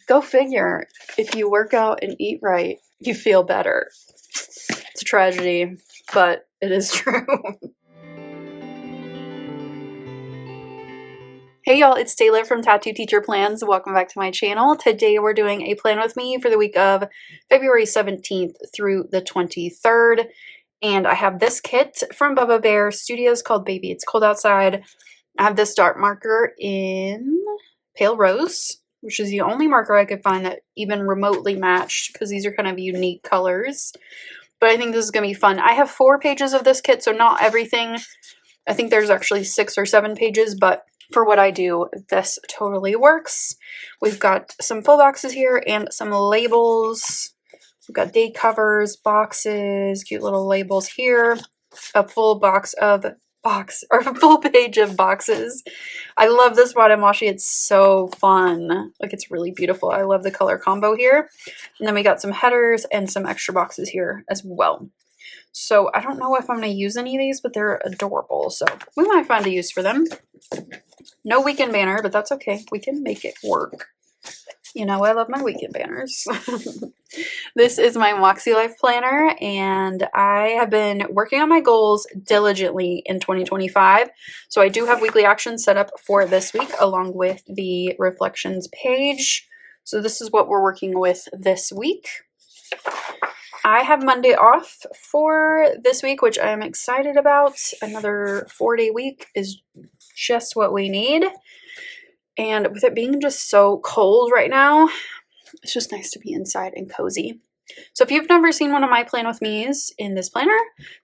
Go figure. If you work out and eat right, you feel better. It's a tragedy, but it is true. Hey y'all, it's Taylor from Tattoo Teacher Plans. Welcome back to my channel. Today we're doing a plan with me for the week of February 17th through the 23rd. And I have this kit from Bubba Bear Studios called Baby It's Cold Outside. I have this dart marker in Pale Rose, which is the only marker I could find that even remotely matched because these are kind of unique colors. But I think this is going to be fun. I have 4 pages of this kit, so not everything. I think there's actually 6 or 7 pages, but for what I do, this totally works. We've got some full boxes here and some labels. We've got date covers, boxes, cute little labels here, a full full page of boxes. I love this bottom washi. It's so fun. Like, it's really beautiful. I love the color combo here. And then we got some headers and some extra boxes here as well. So I don't know if I'm going to use any of these, but they're adorable. So we might find a use for them. No weekend banner, but that's okay. We can make it work. You know, I love my weekend banners. This is my makselife planner, and I have been working on my goals diligently in 2025. So I do have weekly actions set up for this week along with the reflections page. So this is what we're working with this week. I have Monday off for this week, which I'm excited about. Another 4-day week is just what we need. And with it being just so cold right now, it's just nice to be inside and cozy. So if you've never seen one of my plan with me's in this planner,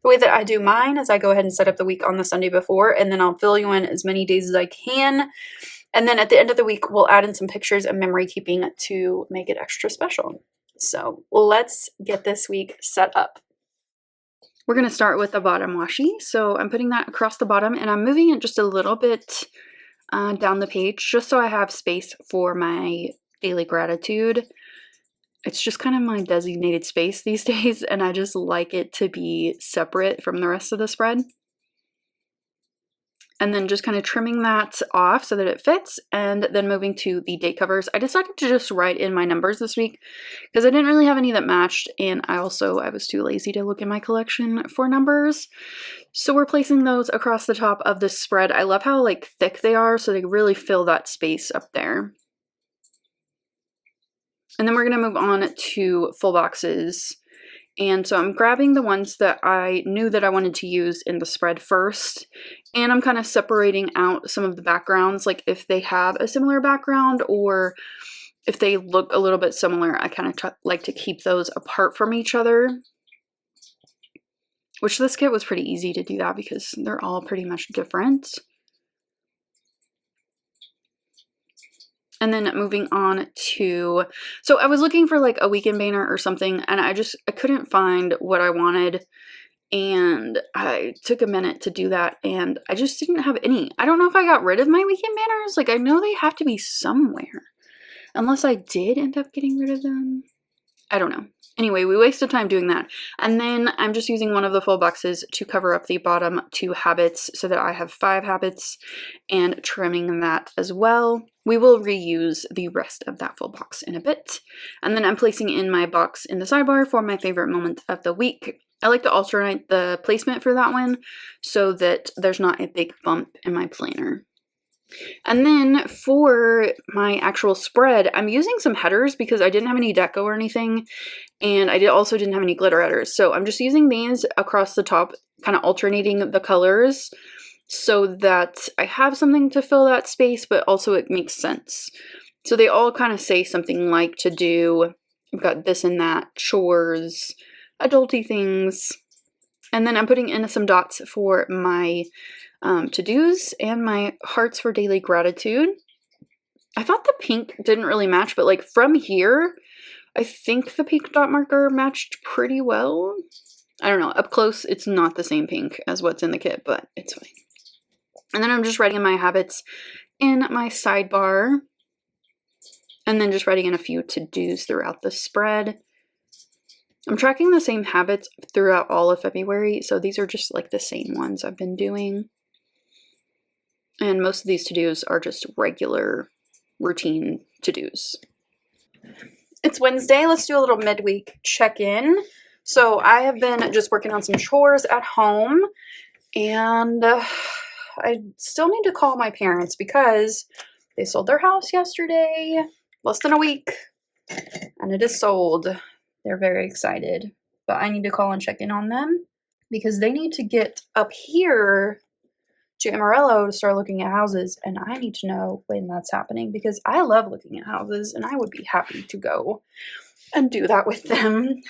the way that I do mine is I go ahead and set up the week on the Sunday before, and then I'll fill you in as many days as I can. And then at the end of the week, we'll add in some pictures and memory keeping to make it extra special. So let's get this week set up. We're going to start with the bottom washi. So I'm putting that across the bottom, and I'm moving it just a little bit down the page just so I have space for my daily gratitude. It's just kind of my designated space these days, and I just like it to be separate from the rest of the spread. And then just kind of trimming that off so that it fits, and then moving to the date covers. I decided to just write in my numbers this week because I didn't really have any that matched, and I was too lazy to look in my collection for numbers. So we're placing those across the top of this spread. I love how like thick they are, so they really fill that space up there. And then we're going to move on to full boxes. And so I'm grabbing the ones that I knew that I wanted to use in the spread first, and I'm kind of separating out some of the backgrounds, like if they have a similar background or if they look a little bit similar, I kind of like to keep those apart from each other, which this kit was pretty easy to do that because they're all pretty much different. And then moving on to, so I was looking for like a weekend banner or something, and I couldn't find what I wanted, and I took a minute to do that, and I just didn't have any. I don't know if I got rid of my weekend banners. Like, I know they have to be somewhere, unless I did end up getting rid of them. I don't know. Anyway, we wasted time doing that. And then I'm just using one of the full boxes to cover up the bottom 2 habits so that I have 5 habits, and trimming that as well. We will reuse the rest of that full box in a bit. And then I'm placing in my box in the sidebar for my favorite moment of the week. I like to alternate the placement for that one so that there's not a big bump in my planner. And then for my actual spread, I'm using some headers because I didn't have any deco or anything, and I also didn't have any glitter headers. So I'm just using these across the top, kind of alternating the colors so that I have something to fill that space, but also it makes sense. So they all kind of say something like to do. I've got this and that, chores, adulty things. And then I'm putting in some dots for my to-dos and my hearts for daily gratitude. I thought the pink didn't really match, but like from here, I think the pink dot marker matched pretty well. I don't know, up close, it's not the same pink as what's in the kit, but it's fine. And then I'm just writing in my habits in my sidebar, and then just writing in a few to-dos throughout the spread. I'm tracking the same habits throughout all of February, so these are just like the same ones I've been doing. And most of these to-dos are just regular routine to-dos. It's Wednesday. Let's do a little midweek check-in. So I have been just working on some chores at home, and I still need to call my parents because they sold their house yesterday, less than a week, and it is sold. They're very excited, but I need to call and check in on them because they need to get up here to Amarillo to start looking at houses, and I need to know when that's happening because I love looking at houses and I would be happy to go and do that with them.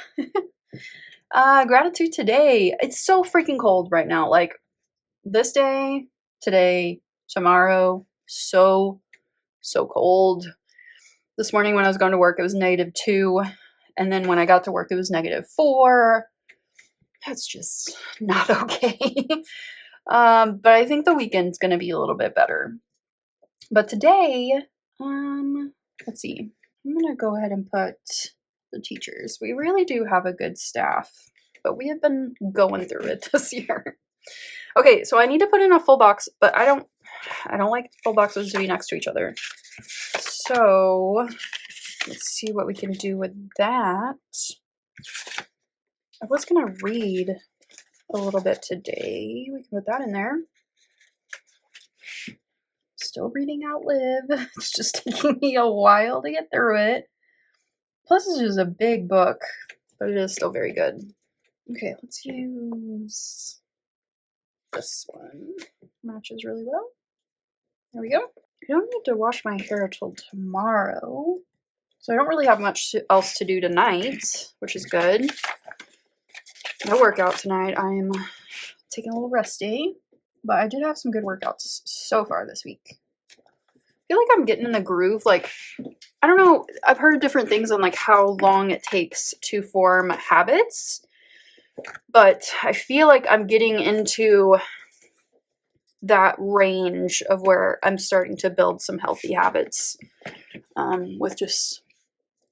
Gratitude today. It's so freaking cold right now. Like this day, today, tomorrow, so cold. This morning when I was going to work, it was -2. And then when I got to work, it was -4. That's just not okay. But I think the weekend's going to be a little bit better. But today, let's see. I'm going to go ahead and put the teachers. We really do have a good staff, but we have been going through it this year. Okay, so I need to put in a full box, but I don't like full boxes to be next to each other. So let's see what we can do with that. I was going to read a little bit today. We can put that in there. Still reading Outlive. It's just taking me a while to get through it. Plus, this is a big book, but it is still very good. Okay, let's use this one. Matches really well. There we go. I don't need to wash my hair till tomorrow, so I don't really have much else to do tonight, which is good. No workout tonight. I'm taking a little rest day, but I did have some good workouts so far this week. I feel like I'm getting in the groove. Like, I don't know. I've heard different things on like how long it takes to form habits, but I feel like I'm getting into that range of where I'm starting to build some healthy habits with just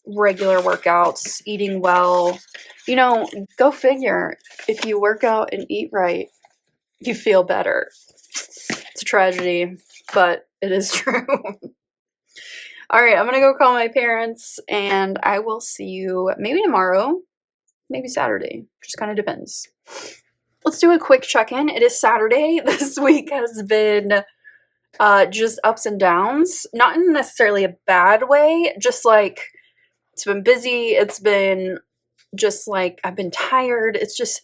regular workouts, eating well. You know, go figure. If you work out and eat right, you feel better. It's a tragedy, but it is true. All right, I'm going to go call my parents, and I will see you maybe tomorrow, maybe Saturday. Just kind of depends. Let's do a quick check-in. It is Saturday. This week has been just ups and downs. Not in necessarily a bad way, just like it's been busy. It's been just like I've been tired. It's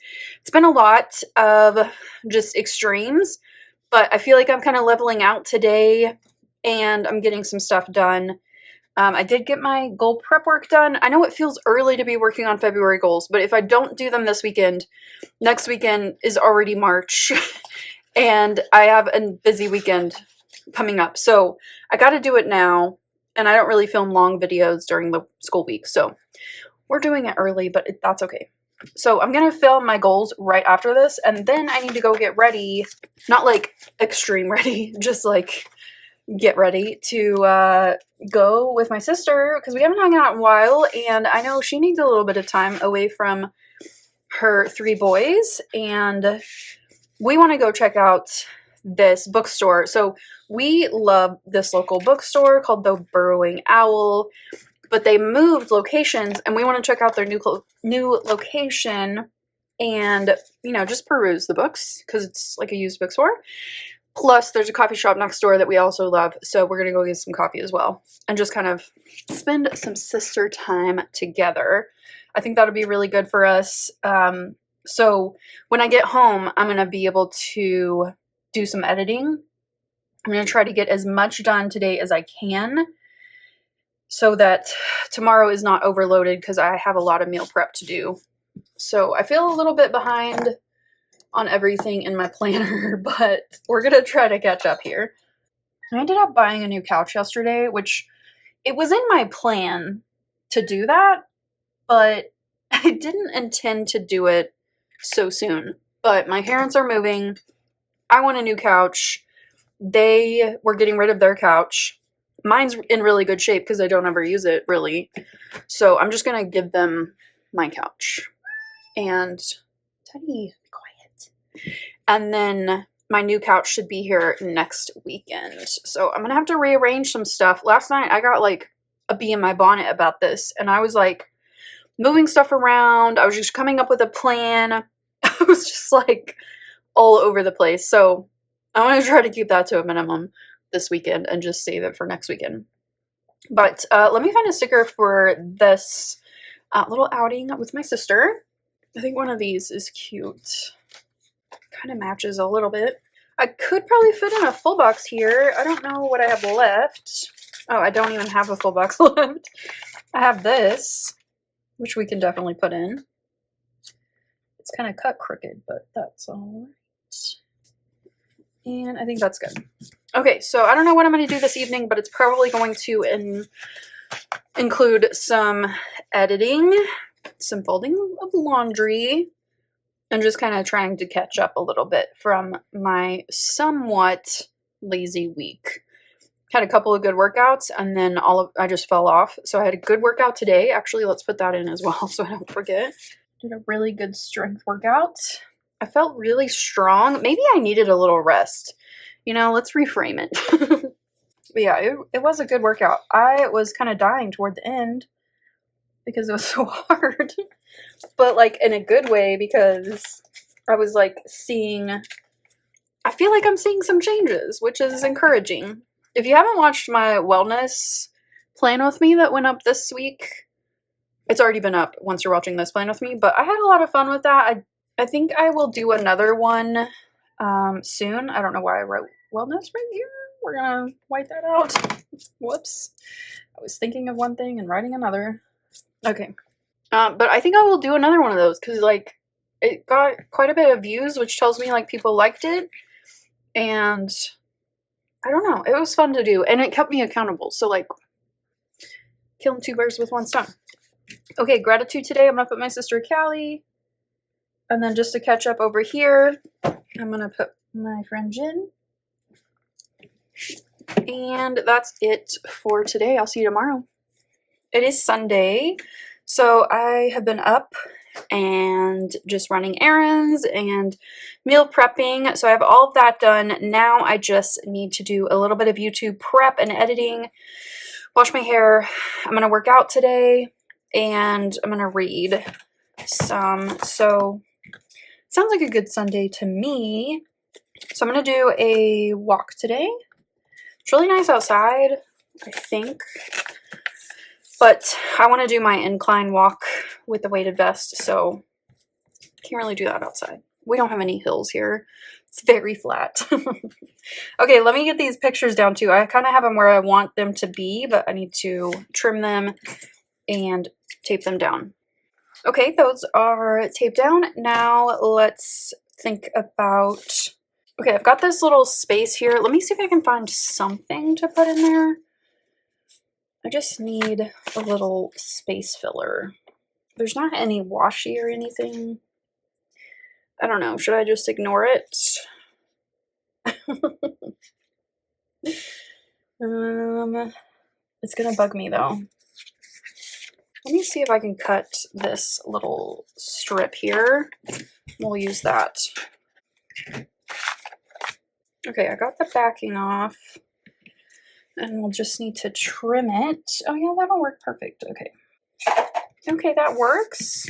been a lot of just extremes, but I feel like I'm kind of leveling out today and I'm getting some stuff done. I did get my goal prep work done. I know it feels early to be working on February goals, but if I don't do them this weekend, next weekend is already March and I have a busy weekend coming up. So I got to do it now, and I don't really film long videos during the school week. So we're doing it early, but that's okay. So I'm going to film my goals right after this, and then I need to go get ready. Not like extreme ready, just like get ready to go with my sister because we haven't hung out in a while, and I know she needs a little bit of time away from her 3 boys, and we want to go check out this bookstore. So we love this local bookstore called the Burrowing Owl, but they moved locations, and we want to check out their new location and, you know, just peruse the books because it's like a used bookstore. Plus, there's a coffee shop next door that we also love, so we're going to go get some coffee as well and just kind of spend some sister time together. I think that'll be really good for us. So when I get home, I'm going to be able to do some editing. I'm going to try to get as much done today as I can so that tomorrow is not overloaded because I have a lot of meal prep to do. So I feel a little bit behind on everything in my planner, but we're going to try to catch up here. I ended up buying a new couch yesterday, which it was in my plan to do that, but I didn't intend to do it so soon. But my parents are moving. I want a new couch. They were getting rid of their couch. Mine's in really good shape because I don't ever use it, really. So I'm just going to give them my couch. And Teddy, quiet. And then my new couch should be here next weekend. So I'm going to have to rearrange some stuff. Last night I got like a bee in my bonnet about this, and I was like moving stuff around. I was just coming up with a plan. I was just like all over the place. So I want to try to keep that to a minimum this weekend and just save it for next weekend. But let me find a sticker for this little outing with my sister. I think one of these is cute. Kind of matches a little bit. I could probably fit in a full box here. I don't know what I have left. Oh, I don't even have a full box left. I have this, which we can definitely put in. It's kind of cut crooked, but that's all right. And I think that's good. Okay, so I don't know what I'm going to do this evening, but it's probably going to include some editing, some folding of laundry, and just kind of trying to catch up a little bit from my somewhat lazy week. Had a couple of good workouts, and then I just fell off. So I had a good workout today. Actually, let's put that in as well so I don't forget. Did a really good strength workout. I felt really strong. Maybe I needed a little rest. You know, let's reframe it. But yeah, it was a good workout. I was kind of dying toward the end because it was so hard. But like in a good way, because I was like I feel like I'm seeing some changes, which is encouraging. If you haven't watched my wellness plan with me that went up this week, it's already been up once you're watching this plan with me, but I had a lot of fun with that. I think I will do another one soon. I don't know why I wrote wellness right here. We're gonna wipe that out. Whoops. I was thinking of one thing and writing another. Okay. But I think I will do another one of those because like it got quite a bit of views, which tells me like people liked it. And I don't know. It was fun to do, and it kept me accountable. So like killing two birds with one stone. Okay, gratitude today. I'm gonna put my sister Callie. And then just to catch up over here, I'm going to put my friend Jen. And that's it for today. I'll see you tomorrow. It is Sunday, so I have been up and just running errands and meal prepping. So I have all of that done. Now I just need to do a little bit of YouTube prep and editing, wash my hair. I'm going to work out today, and I'm going to read some. So sounds like a good Sunday to me. So I'm going to do a walk today. It's really nice outside, I think. But I want to do my incline walk with the weighted vest, so can't really do that outside. We don't have any hills here. It's very flat. Okay, let me get these pictures down too. I kind of have them where I want them to be, but I need to trim them and tape them down. Okay, those are taped down. Now let's think about... Okay, I've got this little space here. Let me see if I can find something to put in there. I just need a little space filler. There's not any washi or anything. I don't know. Should I just ignore it? It's gonna bug me though. Let me see if I can cut this little strip here. We'll use that. Okay, I got the backing off. And we'll just need to trim it. Oh yeah, that'll work perfect. Okay. Okay, that works.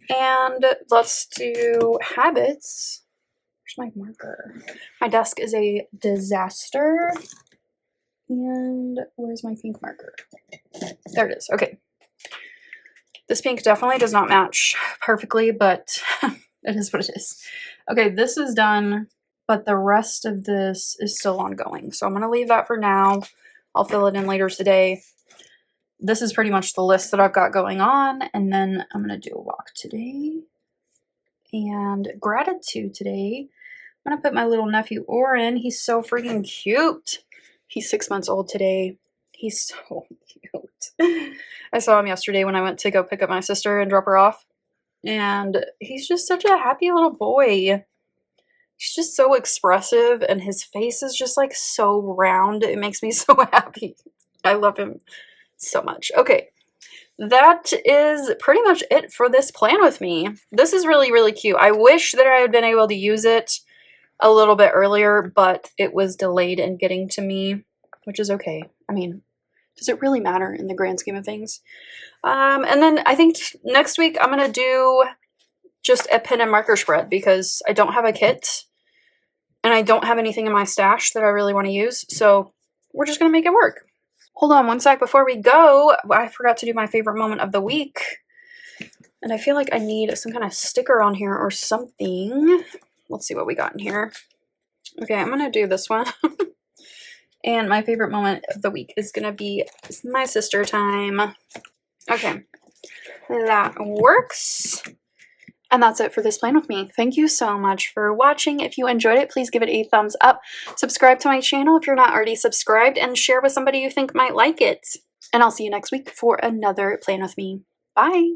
And let's do habits. Where's my marker? My desk is a disaster. And where's my pink marker? There it is. Okay. This pink definitely does not match perfectly, but it is what it is. Okay, this is done, but the rest of this is still ongoing. So I'm going to leave that for now. I'll fill it in later today. This is pretty much the list that I've got going on. And then I'm going to do a walk today. And gratitude today. I'm going to put my little nephew Oren. He's so freaking cute. He's 6 months old today. He's so cute. I saw him yesterday when I went to go pick up my sister and drop her off. And he's just such a happy little boy. He's just so expressive, and his face is just like so round. It makes me so happy. I love him so much. Okay, that is pretty much it for this plan with me. This is really, really cute. I wish that I had been able to use it a little bit earlier, but it was delayed in getting to me, which is okay. I mean, does it really matter in the grand scheme of things? And then I think next week I'm going to do just a pen and marker spread because I don't have a kit and I don't have anything in my stash that I really want to use. So we're just going to make it work. Hold on one sec before we go. I forgot to do my favorite moment of the week. And I feel like I need some kind of sticker on here or something. Let's see what we got in here. Okay, I'm going to do this one. And my favorite moment of the week is going to be my sister time. Okay, that works. And that's it for this plan with me. Thank you so much for watching. If you enjoyed it, please give it a thumbs up. Subscribe to my channel if you're not already subscribed, and share with somebody you think might like it. And I'll see you next week for another plan with me. Bye.